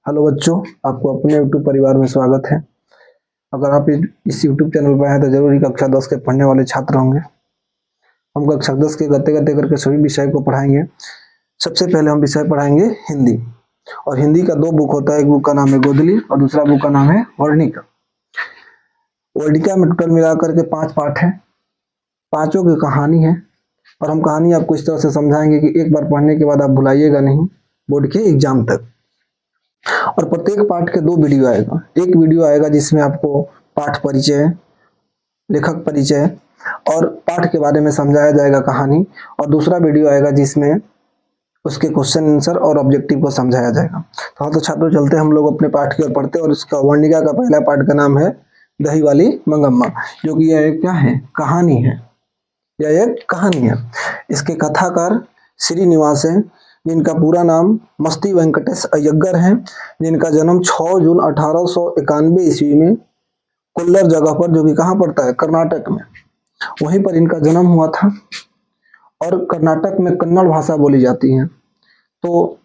Hello बच्चों, आपको अपने YouTube परिवार में स्वागत है। अगर आप इस YouTube चैनल पर आए तो जरूर ही कक्षा 10 के पढ़ने वाले छात्र होंगे। हम कक्षा 10 के गते गते करके सभी विषय को पढ़ाएंगे। सबसे पहले हम विषय पढ़ाएंगे हिंदी। और हिंदी का 2 बुक होता है, एक बुक का नाम है गोदली और दूसरा बुक का नाम है वर्णिका। वर्णिका में टोटल मिलाकर के 5 पाठ है, पांचों की कहानी है। और हम कहानी आपको इस तरह से समझाएंगे कि एक बार पढ़ने के बाद आप भुलाइएगा नहीं बोर्ड के एग्जाम तक। और प्रत्येक पाठ के 2 वीडियो आएगा। एक वीडियो आएगा जिसमें आपको पाठ परिचय, लेखक परिचय और पाठ के बारे में समझाया जाएगा कहानी, और दूसरा वीडियो आएगा जिसमें उसके क्वेश्चन आंसर और ऑब्जेक्टिव को समझाया जाएगा। तो छात्रों, चलते हम लोग अपने पाठ की ओर पढ़ते हैं। और इसका वर्णिका का पहला पाठ का नाम है दही वाली मंगम्मा, जो कि यह एक क्या है, कहानी है। यह एक कहानी है। इसके कथाकार श्रीनिवास है, जिनका पूरा नाम मस्ती वेंकटेश अय्यर है, जिनका जन्म 6 जून 1891 ईस्वी में कोल्लर जगह पर, जो कि कहाँ पड़ता है, कर्नाटक में, वहीं पर इनका जन्म हुआ था। और कर्नाटक में कन्नड़ भाषा बोली जाती है। तो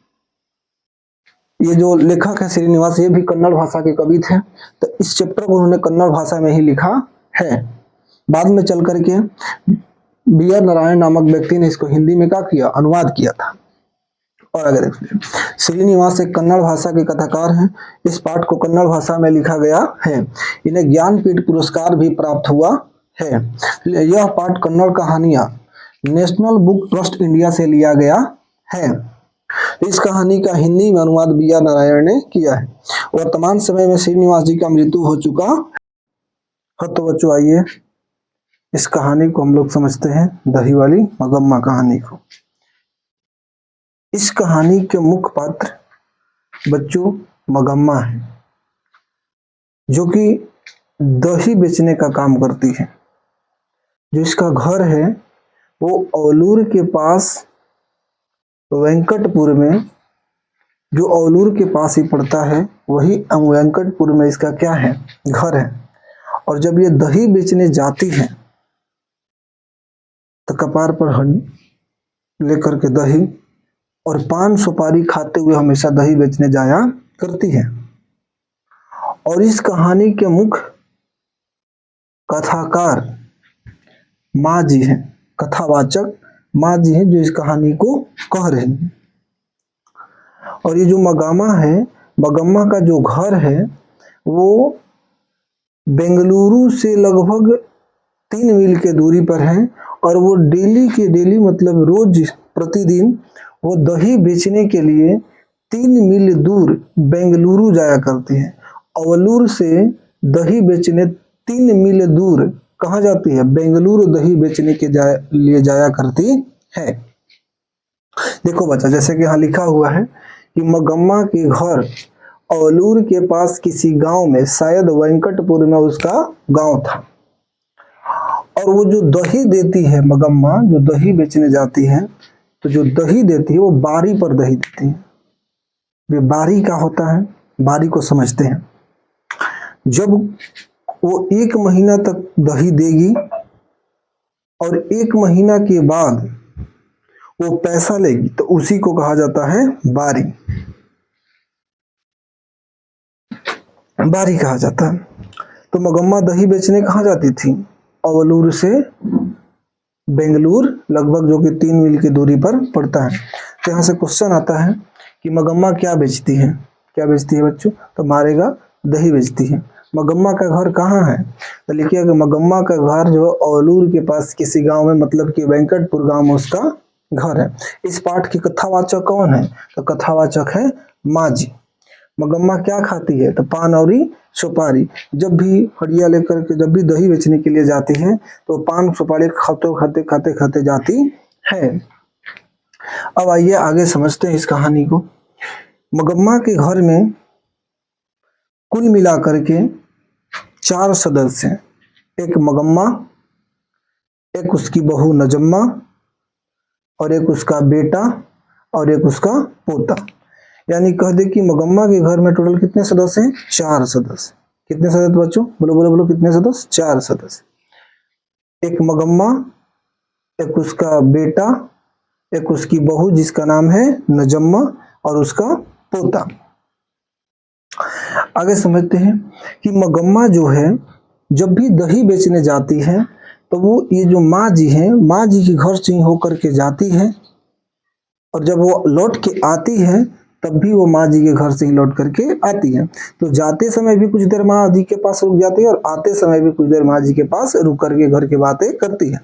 ये जो लेखक है श्रीनिवास, ये भी कन्नड़ भाषा के कवि थे। तो इस चैप्टर को उन्होंने कन्नड़ भाषा में ही लिखा है। बाद में चल करके बी.आर. नारायण नामक व्यक्ति ने इसको हिंदी में क्या किया, अनुवाद किया था। और अगर श्रीनिवास एक कन्नड़ भाषा के कथाकार हैं। इस पाठ को कन्नड़ भाषा में लिखा गया है। इन्हें ज्ञानपीठ पुरस्कार भी प्राप्त हुआ है। यह पाठ कन्नड़ कहानियां नेशनल बुक ट्रस्ट इंडिया से लिया गया है। इस कहानी का हिंदी में अनुवाद बी.आर. नारायण ने किया है। वर्तमान समय में श्रीनिवास जी का मृत्यु हो चुका है। तो बच्चों, आइए इस कहानी को हम लोग समझते हैं, दही वाली मंगम्मा कहानी को। इस कहानी के मुख्य पात्र बच्चों मंगम्मा है, जो कि दही बेचने का काम करती है। जो इसका घर है वो औलूर के पास वेंकटपुर में, जो औलूर के पास ही पड़ता है, वही वेंकटपुर में इसका क्या है, घर है। और जब ये दही बेचने जाती है तो कपार पर लेकर के दही और पान सुपारी खाते हुए हमेशा दही बेचने जाया करती है। और इस कहानी के मुख्य कथाकार माँ जी हैं, कथावाचक माँ जी हैं, जो इस कहानी को कह रही हैं। और ये जो मंगम्मा है, मंगम्मा का जो घर है वो बेंगलुरु से लगभग 3 मील के दूरी पर है। और वो डेली के डेली, मतलब रोज प्रतिदिन वो दही बेचने के लिए 3 मील दूर बेंगलुरु जाया करती है। औलूर से दही बेचने 3 मील दूर कहाँ जाती है, बेंगलुरु दही बेचने के लिए जाया करती है। देखो बच्चा, जैसे कि यहाँ लिखा हुआ है कि मंगम्मा के घर औलूर के पास किसी गांव में, शायद वेंकटपुर में उसका गांव था। और वो जो दही देती है मंगम्मा, जो दही बेचने जाती है, तो जो दही देती है वो बारी पर दही देती है। वे बारी का होता है, बारी को समझते हैं। जब वो 1 महीना तक दही देगी और 1 महीना के बाद वो पैसा लेगी, तो उसी को कहा जाता है बारी। बारी कहा जाता है। तो मंगम्मा दही बेचने कहाँ जाती थी, औलूर से बेंगलुरु, लगभग, जो कि 3 मील की दूरी पर पड़ता है। तो यहाँ से क्वेश्चन आता है कि मंगम्मा क्या बेचती है, क्या बेचती है बच्चों, तो मारेगा दही बेचती है। मंगम्मा का घर कहाँ है, तो लिखिए कि मंगम्मा का घर जो औलूर के पास किसी गांव में, मतलब कि वेंकटपुर गांव में उसका घर है। इस पाठ की कथावाचक कौन है, तो कथावाचक है माँ जी। मंगम्मा क्या खाती है, तो पान और सुपारी। जब भी हड़िया लेकर के, जब भी दही बेचने के लिए जाती है, तो पान सुपारी खाते खाते खाते जाती है। अब आइए आगे समझते हैं इस कहानी को। मंगम्मा के घर में कुल मिलाकर के 4 सदस्य हैं। एक मंगम्मा, एक उसकी बहू नजम्मा, और एक उसका बेटा, और एक उसका पोता। यानी कह दे कि मंगम्मा के घर में टोटल कितने सदस्य हैं, 4 सदस्य। कितने सदस्य बच्चों, बोलो बोलो बोलो, कितने सदस्य, 4 सदस्य। एक मंगम्मा, एक उसका बेटा, एक उसकी बहू जिसका नाम है नजम्मा, और उसका पोता। आगे समझते हैं कि मगम्मा जो है जब भी दही बेचने जाती है तो वो ये जो माँ जी हैं, माँ जी के घर से ही होकर के जाती है, और जब वो लौट के आती है तब भी वो माँ जी के घर से ही लौट करके आती है। तो जाते समय भी कुछ देर माँ जी के पास रुक जाती है और आते समय भी कुछ देर माँ जी के पास रुक करके घर की बातें करती है।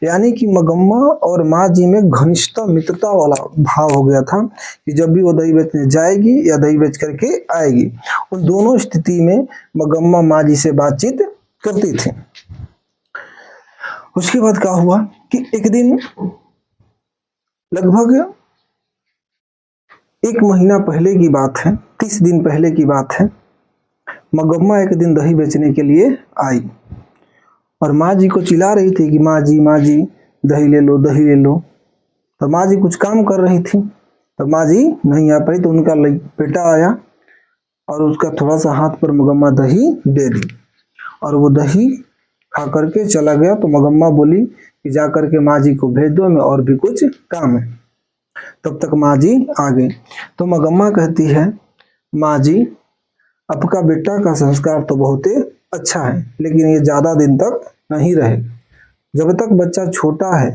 यानी कि मगम्मा और माँ जी में घनिष्ठता मित्रता वाला भाव हो गया था कि जब भी वो दही बेचने जाएगी या दही बेच करके आएगी, उन दोनों स्थिति में मगम्मा माँ जी से बातचीत करती थी। उसके बाद क्या हुआ कि एक दिन लगभग 1 महीना पहले की बात है, 30 दिन पहले की बात है, मगम्मा एक दिन दही बेचने के लिए आई और माँ जी को चिल्ला रही थी कि माँ जी दही ले लो, दही ले लो। तो माँ जी कुछ काम कर रही थी, तो माँ जी नहीं आ पाई, तो उनका बेटा आया और उसका थोड़ा सा हाथ पर मगम्मा दही दे दी और वो दही खा करके चला गया। तो मगम्मा बोली कि जा करके माँ जी को भेज दो, हमें और भी कुछ काम है। तब तक माँ जी आ गई। तो मगम्मा कहती है, माँ जी आपका बेटा का संस्कार तो बहुत ही अच्छा है, लेकिन ये ज्यादा दिन तक नहीं रहे। जब तक बच्चा छोटा है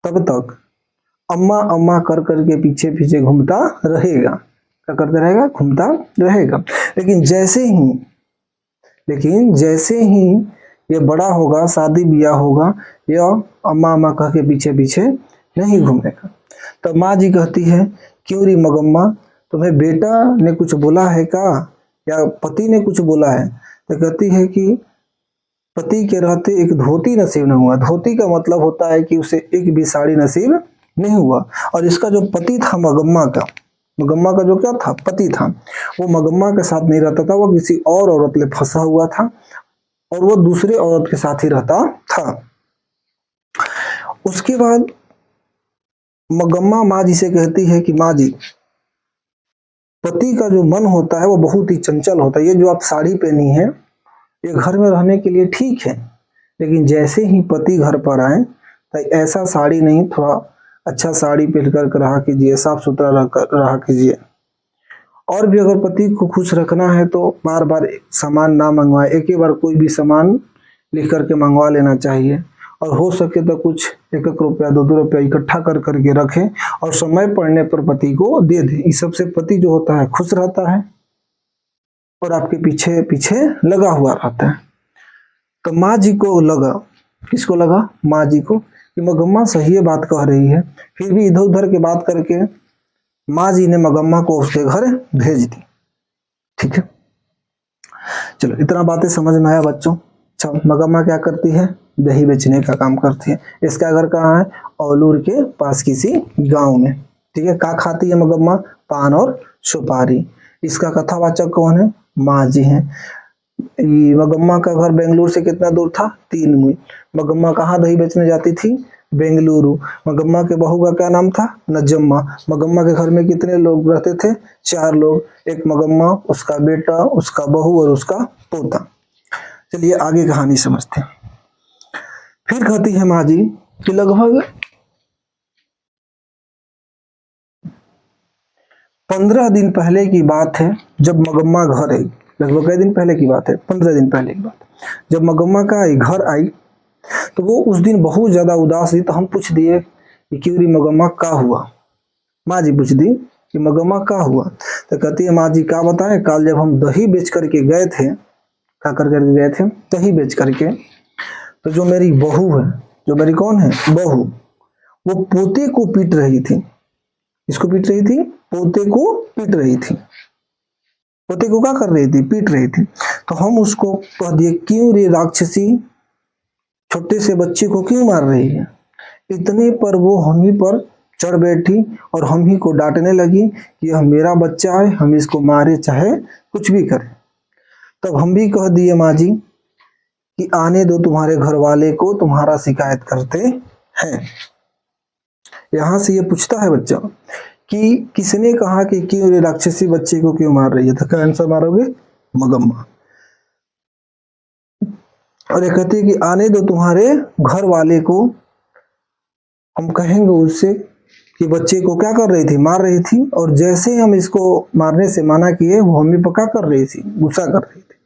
तब तक अम्मा अम्मा कर करके पीछे पीछे घूमता रहेगा। क्या करता रहेगा? घूमता रहेगा। लेकिन जैसे ही ये बड़ा होगा, शादी ब्याह होगा, यह अम्मा अम्मा कह के पीछे पीछे नहीं घूमेगा। तब माँ जी कहती है, क्यों री मगम्मा, तुम्हें बेटा ने कुछ बोला है का, या पति ने कुछ बोला है? तो कहती है कि पति के रहते एक धोती नसीब नहीं हुआ। धोती का मतलब होता है कि उसे एक भी साड़ी नसीब नहीं हुआ। और इसका जो पति था मगम्मा का जो क्या था, पति था, वो मगम्मा के साथ नहीं रहता था, वो किसी और औरत ले फंसा हुआ था और वो दूसरे औरत के साथ ही रहता था। उसके बाद मगम्मा माँ जी से कहती है कि माँ जी, पति का जो मन होता है वो बहुत ही चंचल होता है। ये जो आप साड़ी पहनी है ये घर में रहने के लिए ठीक है, लेकिन जैसे ही पति घर पर आए तो ऐसा साड़ी नहीं, थोड़ा अच्छा साड़ी पहन कर रहा कीजिए, साफ सुथरा रहा कीजिए। और भी अगर पति को खुश रखना है तो बार बार सामान ना मंगवाए, एक ही बार कोई भी सामान लिख करके मंगवा लेना चाहिए। और हो सके तो कुछ 1-1 रुपया 2-2 रुपया इकट्ठा कर करके रखें और समय पड़ने पर पति को दे दें। इस सबसे पति जो होता है खुश रहता है और आपके पीछे पीछे लगा हुआ रहता है। तो माँ जी को लगा, किसको लगा? माँ जी को, कि मगम्मा सही है बात कह रही है। फिर भी इधर उधर की बात करके माँ जी ने मगम्मा को उसके घर भेज दी। ठीक है, चलो इतना बातें समझ में आया बच्चों। अच्छा, मगम्मा क्या करती है? दही बेचने का काम करती है। इसका घर कहाँ है? औलूर के पास किसी गांव में। ठीक है, क्या खाती है मगम्मा? पान और सुपारी। इसका कथावाचक कौन है? माँ जी हैं। मगम्मा का घर बेंगलुरु से कितना दूर था? 3 मील। मगम्मा कहाँ दही बेचने जाती थी? बेंगलुरु। मगम्मा के बहू का क्या नाम था? नजम्मा। मगम्मा के घर में कितने लोग रहते थे? 4 लोग, एक मगम्मा, उसका बेटा, उसका बहू और उसका पोता। चलिए आगे कहानी समझते हैं। फिर कहती है माँ जी कि लगभग 15 दिन पहले की बात है, जब मगम्मा घर आई। लगभग कई दिन पहले की बात है? 15 दिन पहले की बात। जब मगम्मा का घर आई तो वो उस दिन बहुत ज्यादा उदास थी। तो हम पूछ दिए कि क्यों री मगम्मा, का हुआ? माँ जी पूछ दी कि मगम्मा का हुआ? तो कहती है माँ जी, का बताएं, कल जब हम दही बेच करके गए थे, क्या कर करके गए थे? दही बेच करके। तो जो मेरी बहू है, जो मेरी कौन है? बहू, वो पोते को पीट रही थी। इसको पीट रही थी? पोते को पीट रही थी। पोते को क्या कर रही थी? पीट रही थी। तो हम उसको कह दिए, क्यों रे राक्षसी, छोटे से बच्चे को क्यों मार रही है? इतने पर वो हम ही पर चढ़ बैठी और हम ही को डांटने लगी कि यह मेरा बच्चा है, हम इसको मारे चाहे कुछ भी करें। तब हम भी कह दिए माँ जी कि आने दो तुम्हारे घर वाले को, तुम्हारा शिकायत करते हैं। यहां से ये पूछता है बच्चा कि किसने कहा कि क्यों ये राक्षसी बच्चे को क्यों मार रही है? तो क्या आंसर मारोगे? मगम्मा। और ये कहती है कि आने दो तुम्हारे घर वाले को, हम कहेंगे उससे कि बच्चे को क्या कर रही थी, मार रही थी। और जैसे ही हम इसको मारने से मना किए, वो मम्मी पर क्या कर रही थी, गुस्सा कर रही थी।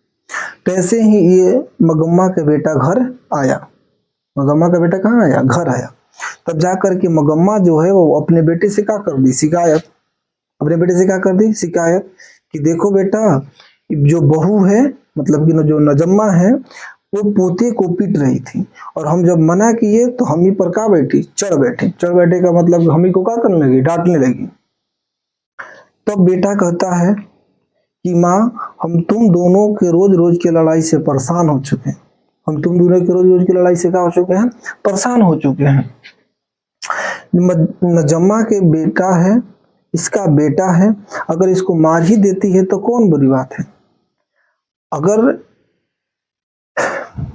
तैसे ही ये मगम्मा का बेटा घर आया। मगम्मा का बेटा कहाँ आया, घर आया। तब जाकर के मगम्मा जो है वो अपने बेटे से क्या कर दी, शिकायत। अपने बेटे से क्या कर दी, शिकायत, कि देखो बेटा, जो बहू है, मतलब कि जो नजम्मा है, वो पोते को पीट रही थी, और हम जब मना किए तो हम ही पर क्या बैठी, चढ़ बैठे। चढ़ बैठे का मतलब हम ही को क्या करने लगी, डांटने लगी। तब बेटा कहता है कि माँ, हम तुम दोनों के रोज रोज की लड़ाई से परेशान हो चुके हैं। हम तुम दोनों के रोज रोज की लड़ाई से क्या हो चुके हैं, परेशान हो चुके हैं। नजम्मा के बेटा है, इसका बेटा है, अगर इसको मार ही देती है तो कौन बुरी बात है। अगर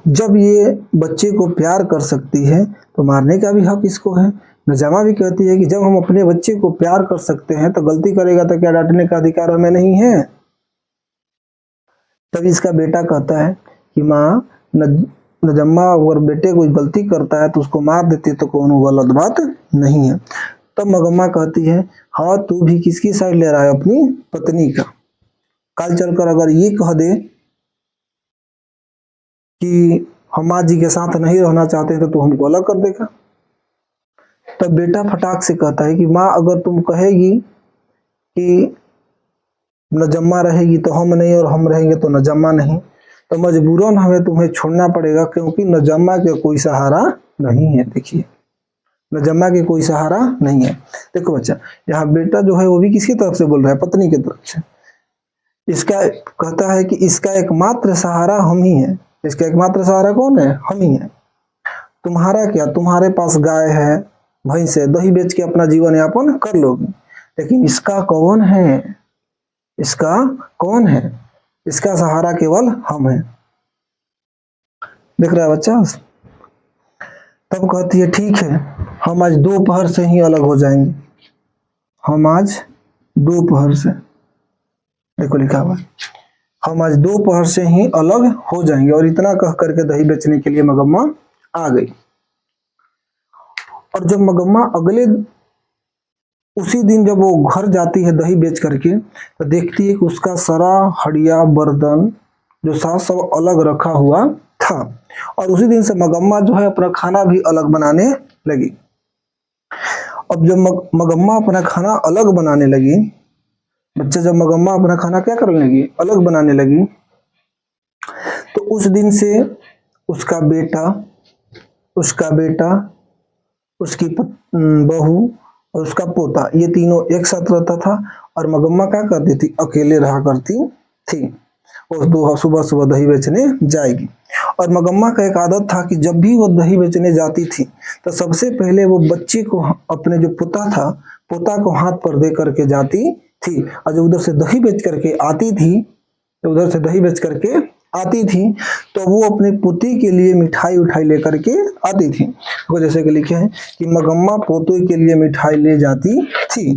जब ये बच्चे को प्यार कर सकती है तो मारने का भी हक इसको है। नजमा भी कहती है कि जब हम अपने बच्चे को प्यार कर सकते हैं तो गलती करेगा तो क्या डांटने का अधिकार हमें नहीं है। तब इसका बेटा कहता है कि माँ, नजम्मा अगर बेटे कोई गलती करता है तो उसको मार देती तो कौन गलत बात नहीं है। तब मगम्मा कहती है, हाँ तू भी किसकी साइड ले रहा है, अपनी पत्नी का। कल चलकर अगर ये कह दे कि हम माँ जी के साथ नहीं रहना चाहते तो हमको अलग कर देगा। तब बेटा फटाक से कहता है कि माँ, अगर तुम कहेगी कि नजम्मा रहेगी तो हम नहीं, और हम रहेंगे तो नजम्मा नहीं, तो मजबूरन हमें तुम्हें छोड़ना पड़ेगा, क्योंकि नजम्मा के कोई सहारा नहीं है। देखिए, नजम्मा के कोई सहारा नहीं है। देखो बच्चा, यहाँ बेटा जो है वो भी किसकी तरफ से बोल रहा है, पत्नी की तरफ से। इसका कहता है कि इसका एकमात्र सहारा हम ही है। इसका एकमात्र सहारा कौन है, हम ही है। तुम्हारा क्या, तुम्हारे पास गाय है, भैंस है, दही बेच के अपना जीवन यापन कर लोगे, लेकिन इसका कौन है, इसका कौन है, इसका सहारा केवल हम है। देख रहा है बच्चा। तब कहती है, ठीक है, हम आज दोपहर से ही अलग हो जाएंगे। हम आज दोपहर से, देखो लिखा हुआ, हम आज दोपहर से ही अलग हो जाएंगे। और इतना कह करके दही बेचने के लिए मगम्मा आ गई। और जब मगम्मा उसी दिन जब वो घर जाती है दही बेच करके, तो देखती है कि उसका सारा हड़िया बर्तन जो साथ सब अलग रखा हुआ था। और उसी दिन से मगम्मा जो है अपना खाना भी अलग बनाने लगी। अब जब मगम्मा अपना खाना अलग बनाने लगी, बच्चा, जब मगम्मा अपना खाना क्या करने लगी, अलग बनाने लगी, तो उस दिन से उसका बेटा, उसका बेटा, उसकी बहू और उसका पोता, ये तीनों एक साथ रहता था। और मगम्मा क्या करती थी, अकेले रहा करती थी। वो दो सुबह सुबह दही बेचने जाएगी। और मगम्मा का एक आदत था कि जब भी वो दही बेचने जाती थी तो सबसे पहले वो बच्चे को, अपने जो पोता था, पोता को हाथ पर दे करके जाती थी। और जब उधर से दही बेच करके आती थी, तो उधर से दही बेच करके आती थी, तो वो अपने पोते के लिए मिठाई उठाई लेकर के आती थी। वो जैसे कि लिखे हैं कि मगम्मा पोते के लिए मिठाई ले जाती थी।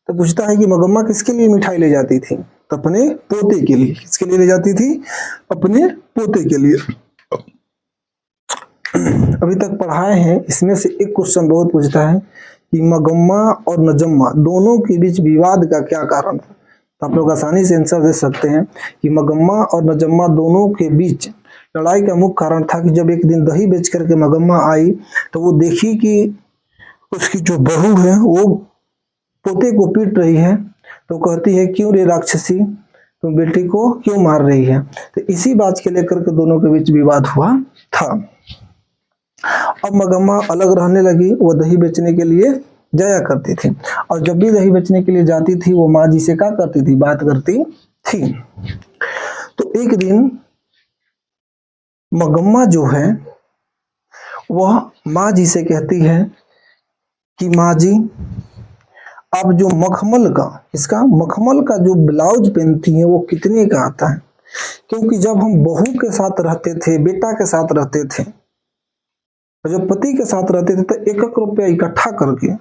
तो पूछता है कि मगम्मा किसके लिए मिठाई ले जाती थी, तो अपने पोते के लिए। किसके लिए ले जाती थी, अपने पोते के लिए। अभी तक पढ़ाए हैं, इसमें से एक क्वेश्चन बहुत पूछता है कि मगम्मा और नजम्मा दोनों के बीच विवाद का क्या कारण था। तो आप लोग आसानी से आंसर दे सकते हैं कि मगम्मा और नजम्मा दोनों के बीच लड़ाई का मुख्य कारण था कि जब एक दिन दही बेच करके मगम्मा आई, तो वो देखी कि उसकी जो बहू है वो पोते को पीट रही है। तो कहती है, क्यों रे राक्षसी, तुम बेटी को क्यों मार रही है। तो इसी बात के लेकर के दोनों के बीच विवाद हुआ था। अब मगम्मा अलग रहने लगी, वो दही बेचने के लिए जाया करती थी। और जब भी दही बेचने के लिए जाती थी, वो माँ जी से क्या करती थी, बात करती थी। तो एक दिन मगम्मा जो है वह माँ जी से कहती है कि माँ जी, आप जो मखमल का, इसका मखमल का जो ब्लाउज पहनती हैं वो कितने का आता है। क्योंकि जब हम बहू के साथ रहते थे, बेटा के साथ रहते थे, और जब पति के साथ रहते थे, तो एक एक रुपया इकट्ठा करके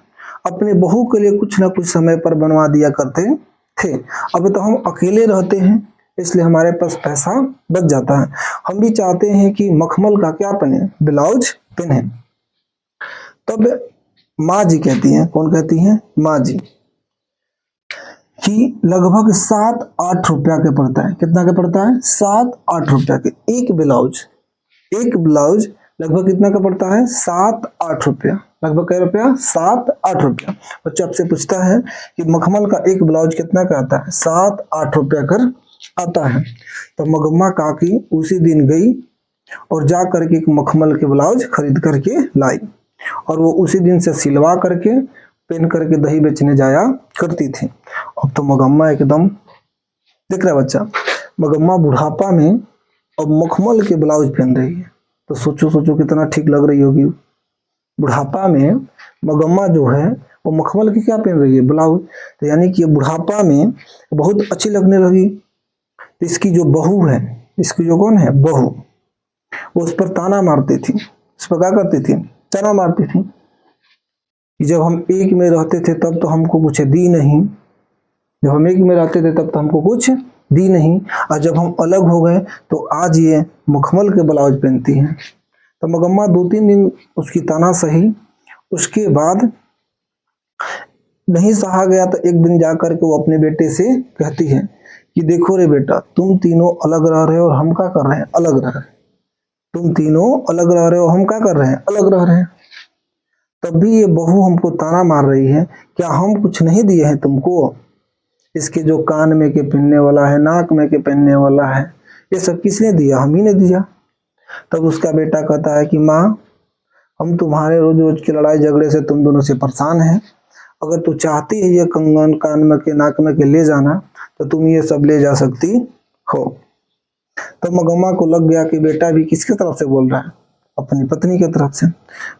अपने बहू के लिए कुछ ना कुछ समय पर बनवा दिया करते थे। अब तो हम अकेले रहते हैं, इसलिए हमारे पास पैसा बच जाता है। हम भी चाहते हैं कि मखमल का क्या पहने, ब्लाउज पहने। तब माँ जी कहती हैं, कौन कहती हैं? माँ जी, कि लगभग 7-8 रुपया के पड़ता है। कितना के पड़ता है? 7-8 रुपया के एक ब्लाउज। एक ब्लाउज लगभग कितना का पड़ता है? 7-8 रुपया। लगभग क्या रुपया? 7-8 रुपया। बच्चा आपसे पूछता है कि मखमल का एक ब्लाउज कितना का आता है? 7-8 रुपया कर आता है। तो मगम्मा काकी उसी दिन गई और जा करके एक मखमल के ब्लाउज खरीद करके लाई और वो उसी दिन से सिलवा करके पहन करके दही बेचने जाया करती थी। अब तो मगम्मा एकदम, देख रहा है बच्चा, मगम्मा बुढ़ापा में अब मखमल के ब्लाउज पहन रही है। तो सोचो सोचो कितना ठीक लग रही होगी। बुढ़ापा में मगम्मा जो है वो मखमल की क्या पहन रही है? ब्लाउज। तो यानी कि बुढ़ापा में बहुत अच्छी लगने लगी। तो इसकी जो बहू है, इसकी जो कौन है? बहू, वो उस पर ताना मारती थी। उस पर क्या करती थी? ताना मारती थी कि जब हम एक में रहते थे तब तो हमको कुछ दी नहीं, जब हम एक में रहते थे तब तो हमको कुछ दी नहीं, और जब हम अलग हो गए तो आज ये मखमल के ब्लाउज पहनती हैं। तो मगम्मा 2-3 दिन उसकी ताना सही। उसके बाद नहीं सहा गया तो एक दिन जाकर के वो अपने बेटे से कहती है कि देखो रे बेटा, तुम तीनों अलग रह रहे हो और हम क्या कर रहे हैं? अलग रह रहे हैं। तुम तीनों अलग रह रहे हो, हम क्या कर रहे हैं? अलग रह रहे हैं। तब भी ये बहू हमको ताना मार रही है, क्या हम कुछ नहीं दिए हैं तुमको? इसके जो कान में के पहनने वाला है, नाक में के पहनने वाला है, ये सब किसने दिया? हम ही ने दिया। तब उसका बेटा कहता है कि माँ, हम तुम्हारे रोज रोज की लड़ाई झगड़े से तुम दोनों से परेशान हैं। अगर तू चाहती है ये कंगन कान में के नाक में के ले जाना तो तुम ये सब ले जा सकती हो। तो मगम्मा को लग गया कि बेटा भी किसके तरफ से बोल रहा है? अपनी पत्नी की तरफ से।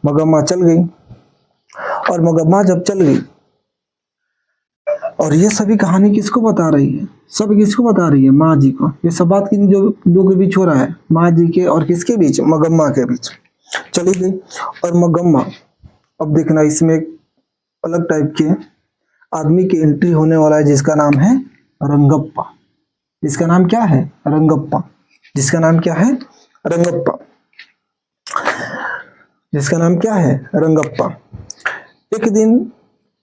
मगम्मा चल गई और मगम्मा जब चल गई और ये सभी कहानी किसको बता रही है? सब किसको बता रही है? माँ जी को। ये सब बात किन जो दो के बीच हो रहा है? माँ जी के और किसके बीच? मगम्मा के बीच। चली गई और मगम्मा, अब देखना इसमें एक अलग टाइप के आदमी की एंट्री होने वाला है जिसका नाम है रंगप्पा। जिसका नाम क्या है? रंगप्पा। जिसका नाम क्या है? रंगप्पा। जिसका नाम क्या है? रंगप्पा। एक दिन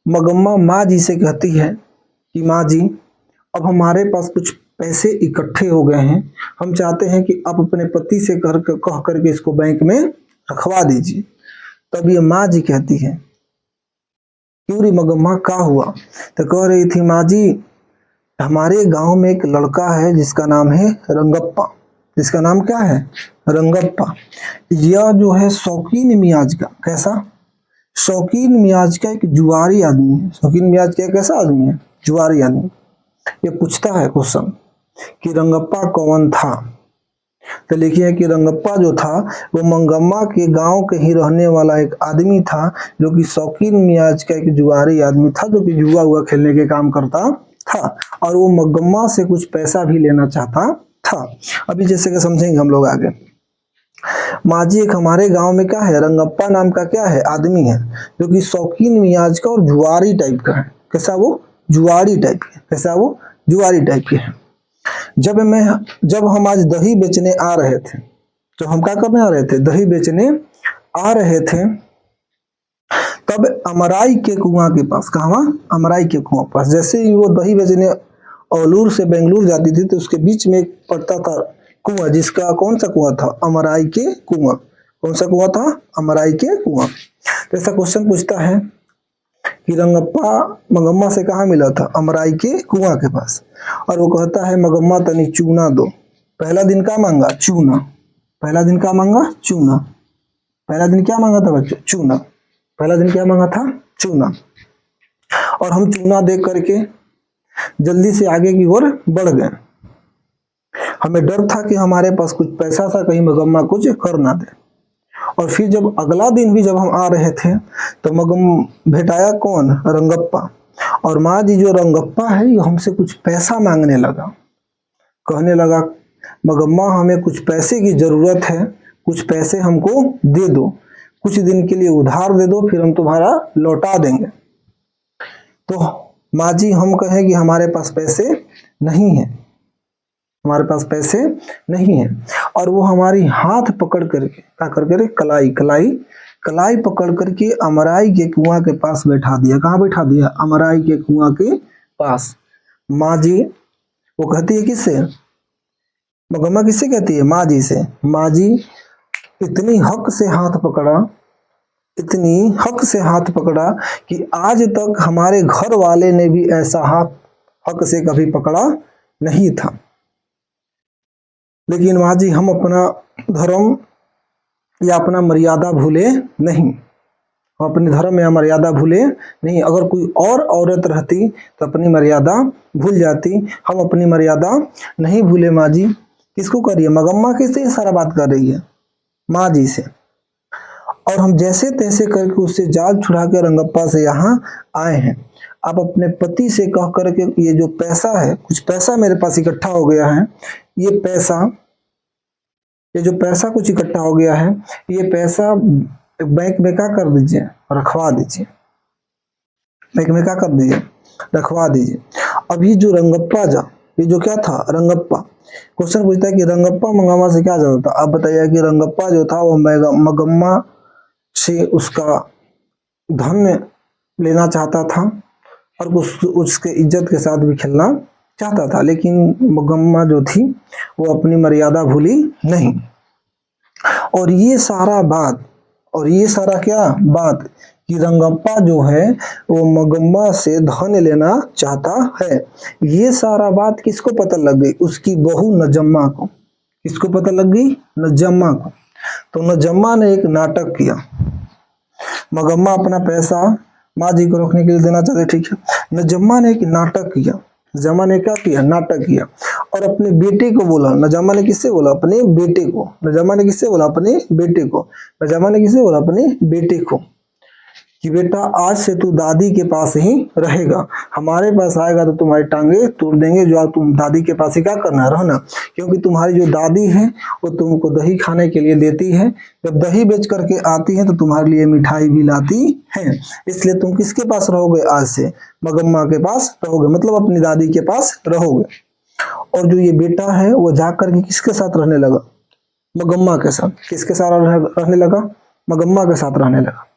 मगम्मा माँ जी से कहती है कि माँ जी, अब हमारे पास कुछ पैसे इकट्ठे हो गए हैं, हम चाहते हैं कि आप अपने पति से कह करके इसको बैंक में रखवा दीजिए। तब ये माँ जी कहती है, क्यों रे मगम्मा, क्या हुआ? तो कह रही थी, माँ जी, हमारे गांव में एक लड़का है जिसका नाम है रंगप्पा। जिसका नाम क्या है? रंगप्पा। यह जो है शौकीन मियाज का, कैसा? शौकीन मियाज का एक जुआरी आदमी है। शौकीन मियाज का कैसा आदमी है? जुआरी आदमी। ये पूछता है क्वेश्चन कि रंगप्पा कौन था? तो लिखिए कि रंगप्पा जो था वो मंगम्मा के गांव के ही रहने वाला एक आदमी था, जो कि शौकीन मियाज का एक जुआरी आदमी था, जो कि जुआ हुआ खेलने के काम करता था और वो मंगम्मा से कुछ पैसा भी लेना चाहता था। अभी जैसे कि समझेंगे हम लोग आगे। माँ जी, एक हमारे गांव में क्या है? रंगप्पा नाम का क्या है? आदमी है, जो कि शौकीन मियाज का और जुआरी टाइप का है। कैसा वो? जुआरी टाइप का। कैसा वो? जुआरी टाइप के है। जब हम आज दही बेचने आ रहे थे, तो हम क्या करने आ रहे थे? दही बेचने आ रहे थे, तब अमराई के कुआं के पास, कहाँ? अमराई के कुआं पास, जैसे ही वो दही बेचने औलूर से बेंगलुरु जाती थी तो उसके बीच में एक पड़ता था कुआं, जिसका कौन सा कुआं था? अमराई के कुआं। कौन सा कुआं था? अमराई के कुआं। तो ऐसा क्वेश्चन पूछता है कि रंगप्पा मगम्मा से कहाँ मिला था? अमराई के कुआं के पास। और वो कहता है, मगम्मा तनी चूना दो। पहला दिन क्या मांगा? चूना। पहला दिन क्या मांगा? चूना। पहला दिन क्या मांगा था बच्चों? चूना। पहला दिन क्या मांगा था? चूना। और हम चूना दे करके जल्दी से आगे की ओर बढ़ गए। हमें डर था कि हमारे पास कुछ पैसा था, कहीं मगम्मा कुछ कर ना दे। और फिर जब अगला दिन भी जब हम आ रहे थे तो भेटाया कौन? रंगप्पा। और माँ जी, जो रंगप्पा है ये हमसे कुछ पैसा मांगने लगा। कहने लगा, मगम्मा, हमें कुछ पैसे की जरूरत है, कुछ पैसे हमको दे दो, कुछ दिन के लिए उधार दे दो, फिर हम तुम्हारा लौटा देंगे। तो माँ जी, हम कहें कि हमारे पास पैसे नहीं है, हमारे पास पैसे नहीं है। और वो हमारी हाथ पकड़ करके क्या कर करे? कलाई कलाई कलाई पकड़ करके अमराई के कुआं के पास बैठा दिया। कहाँ बैठा दिया? अमराई के कुआं के पास। माँ जी वो कहती है किससे? मगम्मा किससे कहती है? माँ जी से। माँ जी इतनी हक से हाथ पकड़ा, इतनी हक से हाथ पकड़ा कि आज तक हमारे घर वाले ने भी ऐसा हाथ हक से कभी पकड़ा नहीं था। लेकिन माँ जी हम अपना धर्म या अपना मर्यादा भूले नहीं, हम अपने धर्म या मर्यादा भूले नहीं। अगर कोई और औरत रहती तो अपनी मर्यादा भूल जाती, हम अपनी मर्यादा नहीं भूले। माँ जी किसको कर रही है? मगम्मा किससे सारा बात कर रही है? माँ जी से। और हम जैसे तैसे करके उससे जाल छुड़ा के रंगप्पा से यहाँ आए हैं। आप अपने पति से कह करके ये जो पैसा है, कुछ पैसा मेरे पास इकट्ठा हो गया है, ये जो पैसा कुछ इकट्ठा हो गया है, ये पैसा बैंक में क्या कर दीजिए? रखवा दीजिए। बैंक में क्या कर दीजिए? रखवा दीजिए। अब ये जो रंगप्पा ये जो क्या था? रंगप्पा क्वेश्चन पूछता है कि रंगप्पा मगम्मा से क्या चाहता था? आप बताइए कि रंगप्पा जो था वो मगम्मा से उसका धन लेना चाहता था और उसके इज्जत के साथ भी खेलना चाहता था, लेकिन मगम्मा जो थी वो अपनी मर्यादा भूली नहीं। और ये सारा क्या बात कि रंगप्पा जो है वो मगम्मा से धन लेना चाहता है, ये सारा बात किसको पता लग गई? उसकी बहू नजम्मा को। किसको पता लग गई? नजम्मा को। तो नजम्मा ने एक नाटक किया। मगम्मा अपना पैसा माँ जी को रखने के लिए देना चाहते, ठीक है। नजम्मा ने एक नाटक किया। नजम्मा ने क्या किया? नाटक किया और अपने बेटे को बोला। नजम्मा ने किससे बोला? अपने बेटे को। नजम्मा ने किससे बोला? अपने बेटे को। नजम्मा ने किससे बोला? अपने बेटे को कि बेटा आज से तू दादी के पास ही रहेगा, हमारे पास आएगा तो तुम्हारी टांगे तोड़ देंगे। जो तुम दादी के पास ही क्या करना? रहना। क्योंकि तुम्हारी जो दादी है वो तुमको दही खाने के लिए देती है, जब दही बेच करके आती है तो तुम्हारे लिए मिठाई भी लाती है। इसलिए तुम किसके पास रहोगे? आज से मगम्मा के पास रहोगे, मतलब अपनी दादी के पास रहोगे। और जो ये बेटा है वो जाकर के किसके साथ रहने लगा? मगम्मा के साथ। किसके साथ रहने लगा? मगम्मा के साथ रहने लगा।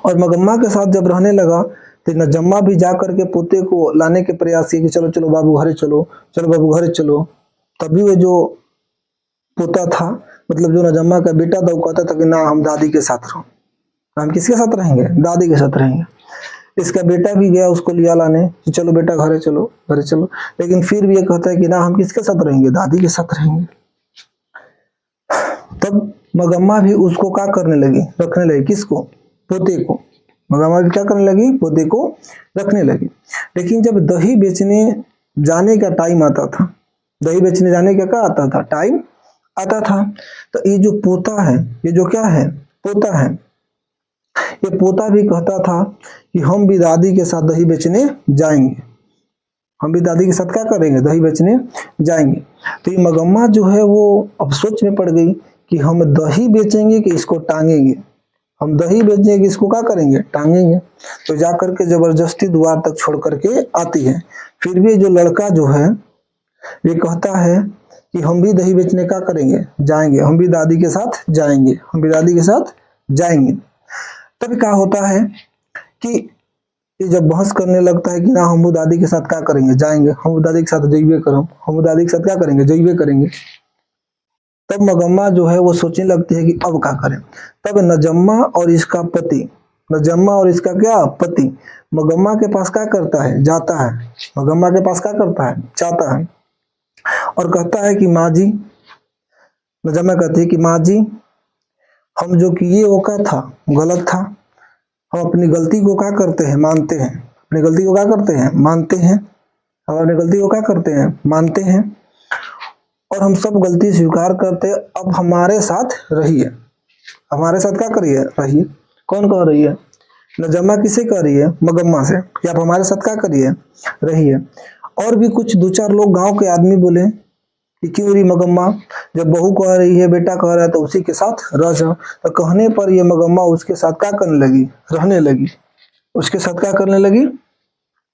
और मगम्मा के साथ जब रहने लगा तो नजम्मा भी जा करके पोते को लाने के प्रयास किए कि चलो चलो बाबू घरे चलो, चलो बाबू घरे चलो। तभी वो जो पोता था, मतलब जो नजम्मा का बेटा था, वो कहता था कि ना हम दादी के साथ रहो। हम किसके साथ रहेंगे? दादी के साथ रहेंगे। इसका बेटा भी गया उसको लिया लाने कि चलो बेटा घरे चलो, घरे चलो। लेकिन फिर भी ये कहता है कि ना हम किसके साथ रहेंगे? दादी के साथ रहेंगे। तब मगम्मा भी उसको क्या करने लगी? रखने लगी। किसको? पोते को। मगम्मा भी क्या करने लगी? पोते को रखने लगी। लेकिन जब दही बेचने जाने का टाइम आता था, दही बेचने जाने का क्या आता था? टाइम आता था, तो ये जो पोता है, ये जो क्या है? पोता है। ये पोता भी कहता था कि हम भी दादी के साथ दही बेचने जाएंगे, हम भी दादी के साथ क्या करेंगे? दही बेचने जाएंगे। तो ये मगम्मा जो है वो अब सोच में पड़ गई कि हम दही बेचेंगे कि इसको टांगेंगे। हम दही बेचेंगे कि इसको क्या करेंगे? टांगेंगे। तो जाकर के जबरदस्ती द्वार तक छोड़ करके आती है। फिर भी जो लड़का जो है ये कहता है कि हम भी दही बेचने का करेंगे, जाएंगे, हम भी दादी के साथ जाएंगे, हम भी दादी के साथ जाएंगे। तब क्या होता है कि ये जब बहस करने लगता है कि ना हम दादी के साथ क्या करेंगे? जाएंगे, हम दादी के साथ जइबे करो, हम दादी के साथ क्या करेंगे? जइबे करेंगे। तब मगम्मा जो है वो सोचने लगती है कि अब क्या करें। तब नजम्मा और इसका पति, नजम्मा और इसका क्या? पति मगम्मा के पास क्या करता है? जाता है। मगम्मा के पास क्या करता है? जाता है और कहता है कि माँ जी, नजम्मा कहती है कि माँ जी हम जो किए वो क्या था? गलत था। हम अपनी गलती को क्या करते हैं? मानते हैं। अपनी गलती को क्या करते हैं? मानते हैं। हम अपनी गलती को क्या करते हैं? मानते हैं। और हम सब गलती स्वीकार करते हैं। अब हमारे साथ रहिए, हमारे साथ क्या करिए? रहिए। कौन कह रही है? नजम्मा किसे कह रही है? मगम्मा से कि आप हमारे साथ क्या करिए? रहिए। और भी कुछ दो चार लोग गांव के आदमी बोले कि क्यों रही मगम्मा, जब बहू कह रही है, बेटा कह रहा है तो उसी के साथ रह जाओ। तो कहने पर ये मगम्मा उसके साथ क्या करने लगी? रहने लगी। उसके साथ क्या करने लगी?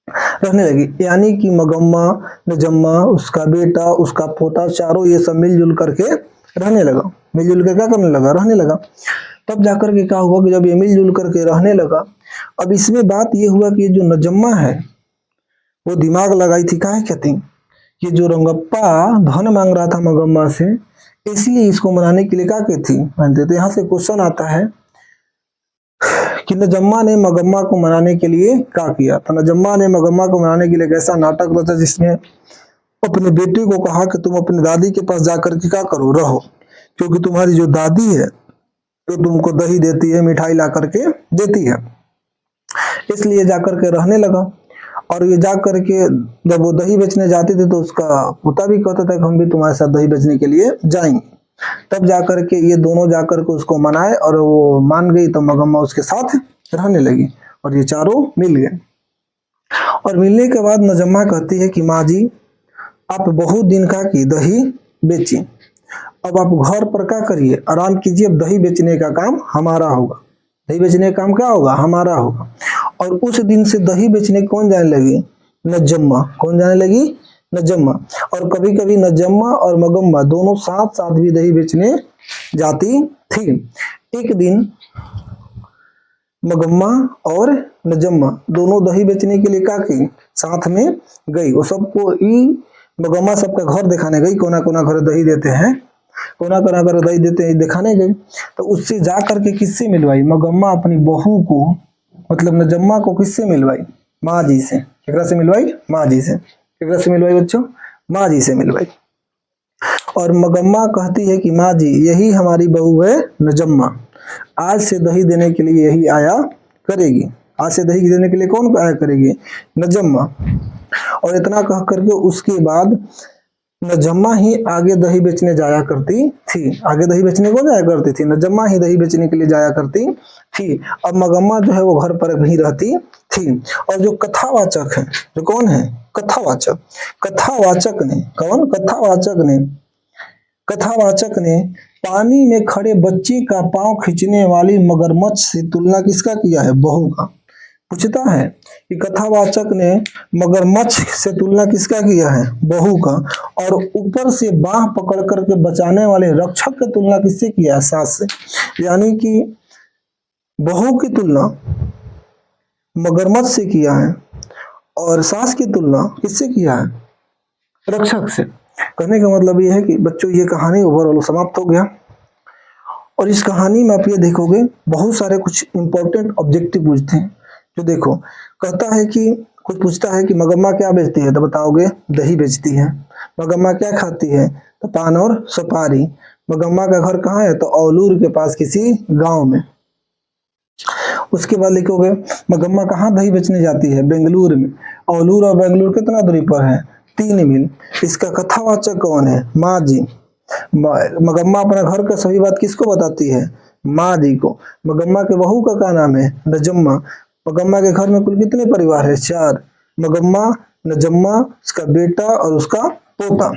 रहने लगी। यानी कि मगम्मा, नजम्मा, उसका बेटा, उसका पोता, चारों ये सब मिलजुल करके रहने लगा। मिलजुल कर क्या करने लगा? रहने लगा। तब जाकर के क्या हुआ कि जब ये मिलजुल करके रहने लगा, अब इसमें बात ये हुआ कि ये जो नजम्मा है वो दिमाग लगाई थी, काहे कहती, ये जो रंगप्पा धन मांग रहा था मगम्मा से, इसलिए इसको मनाने के लिए क्या कहती मानते थे। यहाँ से क्वेश्चन आता है कि नजम्मा ने मगम्मा को मनाने के लिए क्या किया। तो नजम्मा ने मगम्मा को मनाने के लिए एक ऐसा नाटक रचा जिसमें अपने बेटे को कहा कि तुम अपनी दादी के पास जाकर के क्या करो, रहो, क्योंकि तुम्हारी जो दादी है तो तुमको दही देती है, मिठाई ला करके देती है, इसलिए जाकर के रहने लगा। और ये जा करके जब वो दही बेचने जाते थे तो उसका पोता भी कहता था कि हम भी तुम्हारे साथ दही बेचने के लिए जाएंगे। तब जाकर के ये दोनों जाकर के उसको मनाए और वो मान गई, तो मगम्मा उसके साथ रहने लगी और ये चारों मिल गए। और मिलने के बाद नजम्मा कहती है कि माँ जी, आप बहुत दिन का की दही बेची, अब आप घर पर क्या करिए, आराम कीजिए, अब दही बेचने का काम हमारा होगा, दही बेचने का काम क्या होगा, हमारा होगा। और उस दिन से दही बेचने कौन जाने लगी, नजम्मा। कौन जाने लगी, नजम्मा। और कभी कभी नजम्मा और मगम्मा दोनों साथ साथ भी दही बेचने जाती थी। एक दिन मगम्मा और नजम्मा दोनों दही बेचने के लिए क्या की, साथ में गई। वो सबको मगम्मा सबका घर दिखाने गई, कोना कोना घर दही देते हैं, कोना कोना घर दही देते हैं दिखाने गई। तो उससे जा करके किससे मिलवाई, मगम्मा अपनी बहू को, मतलब नजम्मा को किससे मिलवाई, माँ जी से। केकरा से मिलवाई, माँ जी से। केकरा से मिलवाई बच्चों, माँ जी से मिलवाई। और मगम्मा कहती है कि माँ जी, यही हमारी बहू है नजम्मा, आज से दही देने के लिए यही आया करेगी, आज से दही देने के लिए कौन आया करेगी, नजम्मा। और इतना कह करके उसके बाद नजम्मा ही आगे दही बेचने जाया करती थी। आगे दही बेचने को जाया करती थी, नजम्मा ही दही बेचने के लिए जाया करती थी। अब मगम्मा जो है वो घर पर भी रहती थी। और जो कथावाचक है, जो कौन है, कथावाचक, कथावाचक ने, कौन, कथावाचक ने पानी में खड़े बच्चे का पांव खींचने वाली मगरमच्छ से तुलना किसका किया है, बहू का। पूछता है कि कथावाचक ने मगरमच्छ से तुलना किसका किया है, बहू का। और ऊपर से बाह पकड़ करके बचाने वाले रक्षक की तुलना किससे किया है, सास से। यानी कि बहू की तुलना मगरमच्छ से किया है और सास की तुलना किससे किया है, रक्षक से। कहने का मतलब ये है कि बच्चों ये कहानी ओवरऑल समाप्त हो गया। और इस कहानी में आप ये देखोगे बहुत सारे कुछ इंपॉर्टेंट ऑब्जेक्टिव पूछते हैं। जो देखो, कहता है कि कुछ पूछता है कि मगम्मा क्या बेचती है, तो बताओगे दही बेचती है। मगम्मा क्या खाती है, तो पान और सुपारी। मगम्मा का घर कहाँ है, तो औलूर के पास किसी गांव में। उसके बाद लिखोगे मगम्मा कहाँ दही बेचने जाती है, बेंगलुरु में। औलूर और बेंगलुरु कितना दूरी पर है, 3 मील। इसका कथावाचक कौन है, माँ जी। मगम्मा अपना घर का सभी बात किसको बताती है, माँ जी को। मगम्मा के बहू का क्या नाम है, नजम्मा। मगम्मा के घर में कुल कितने परिवार है, 4। मगम्मा, नजम्मा, उसका बेटा और उसका पोता।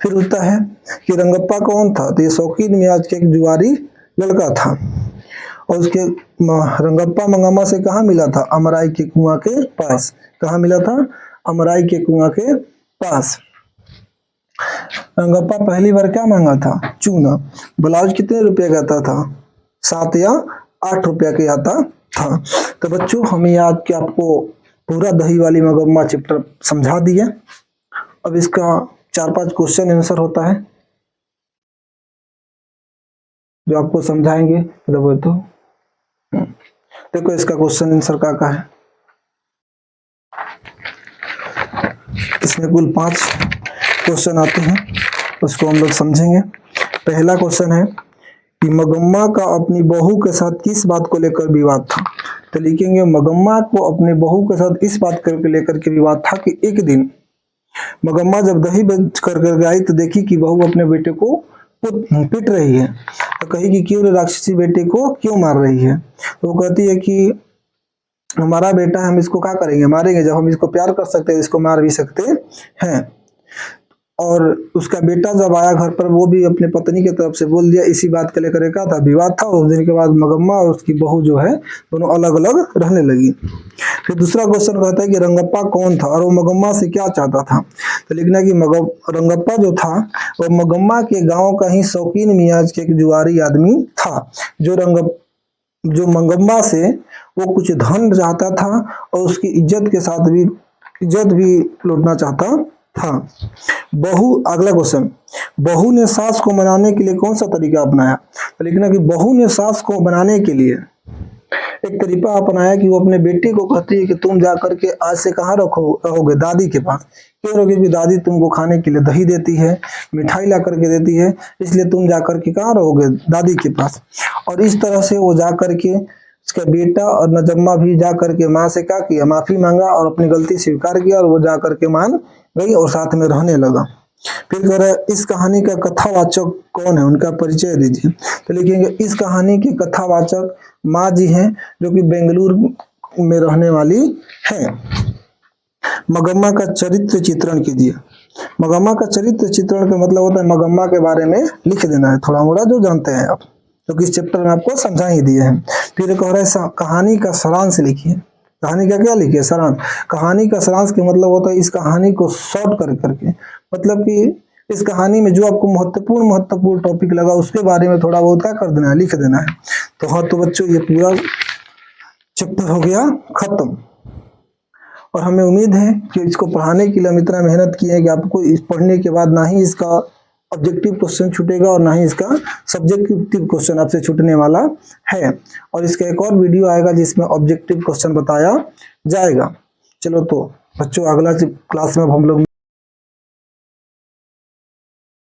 फिर होता है कि रंगप्पा कौन था, तो ये शौकीन मियाज के एक जुआरी लड़का था। और उसके रंगप्पा मंगम्मा से कहाँ मिला था, अमराई के कुआं के पास। कहाँ मिला था, अमराई के कुआं के पास। रंगप्पा पहली बार क्या मांगा था, चूना। ब्लाउज कितने रुपए का आता था, 7 या 8 रुपया के आता था। तो बच्चों हम आज के आपको पूरा दही वाली मगम्मा चैप्टर समझा दिए। अब इसका 4-5 क्वेश्चन आंसर होता है जो आपको समझाएंगे। तो देखो इसका क्वेश्चन आंसर का है। इसमें कुल 5 क्वेश्चन आते हैं, उसको हम लोग समझेंगे। पहला क्वेश्चन है कि मगम्मा का अपनी बहू के साथ किस बात को लेकर विवाद था। तो लिखेंगे मगम्मा को अपने बहू के साथ इस बात को लेकर के विवाद था कि एक दिन मगम्मा जब दही बेच कर आई तो देखी कि बहू अपने बेटे को पीट रही है। तो कही कि क्यों राक्षसी बेटे को क्यों मार रही है। तो वो कहती है कि हमारा बेटा, हम इसको क्या करेंगे, मारेंगे, जब हम इसको प्यार कर सकते हैं इसको मार भी सकते हैं। और उसका बेटा जब आया घर पर, वो भी अपने पत्नी की तरफ से बोल दिया। इसी बात के लेकर क्या था, विवाद था। उस दिन के बाद मगम्मा और उसकी बहू जो है दोनों अलग अलग रहने लगी। फिर दूसरा क्वेश्चन कहता है कि रंगप्पा कौन था और वो मगम्मा से क्या चाहता था। तो लिखना कि रंगप्पा जो था वो मगम्मा के गांव का ही शौकीन मियाज के एक जुआरी आदमी था, जो मंगम्मा से वो कुछ धन चाहता था और उसकी इज्जत भी लूटना चाहता था। अगला क्वेश्चन, बहू ने सास को मनाने के लिए कौन सा तरीका अपनाया। तो लिखना कि बहू ने सास को बनाने के लिए एक तरीका अपनाया कि वो अपने बेटी को कहती है कि तुम जाकर के आज से कहाँ रहोगे, दादी के पास। क्यों रहोगे, कि दादी तुमको खाने के लिए दही देती है, मिठाई ला करके देती है, इसलिए तुम जाकर के कहाँ रहोगे, दादी के पास। और इस तरह से वो जाकर के, उसका बेटा और नजम्मा भी जाकर के माँ से क्या किया, माफी मांगा और अपनी गलती स्वीकार किया और वो जाकर के मान गई और साथ में रहने लगा। फिर कह रहा है इस कहानी का कथावाचक कौन है, उनका परिचय दीजिए। तो लिखेंगे इस कहानी के कथावाचक माँ जी हैं, जो कि बेंगलुरु में रहने वाली हैं। मगम्मा का चरित्र चित्रण कीजिए। मगम्मा का चरित्र चित्रण का मतलब होता है मगम्मा के बारे में लिख देना है, थोड़ा मोड़ा जो जानते हैं आप, जो कि इस चैप्टर में आपको समझा ही दिए हैं। फिर कह रहा है कहानी का सारांश लिखिए। कहानी का क्या लिखिए, सारांश। कहानी का सारांश के मतलब होता है इस कहानी को शॉर्ट करके, मतलब कि इस कहानी में जो आपको महत्वपूर्ण टॉपिक लगा उसके बारे में थोड़ा बहुत क्या कर देना है, लिख देना है। तो हाँ, तो बच्चों ये पूरा चैप्टर हो गया खत्म। और हमें उम्मीद है कि इसको पढ़ाने के लिए हम इतना मेहनत किए हैं कि आपको इस पढ़ने के बाद ना ही इसका ऑब्जेक्टिव क्वेश्चन छूटेगा और ना ही इसका सब्जेक्टिव क्वेश्चन आपसे छूटने वाला है। और इसका एक और वीडियो आएगा जिसमें ऑब्जेक्टिव क्वेश्चन बताया जाएगा। चलो तो बच्चों, अगला क्लास में हम लोग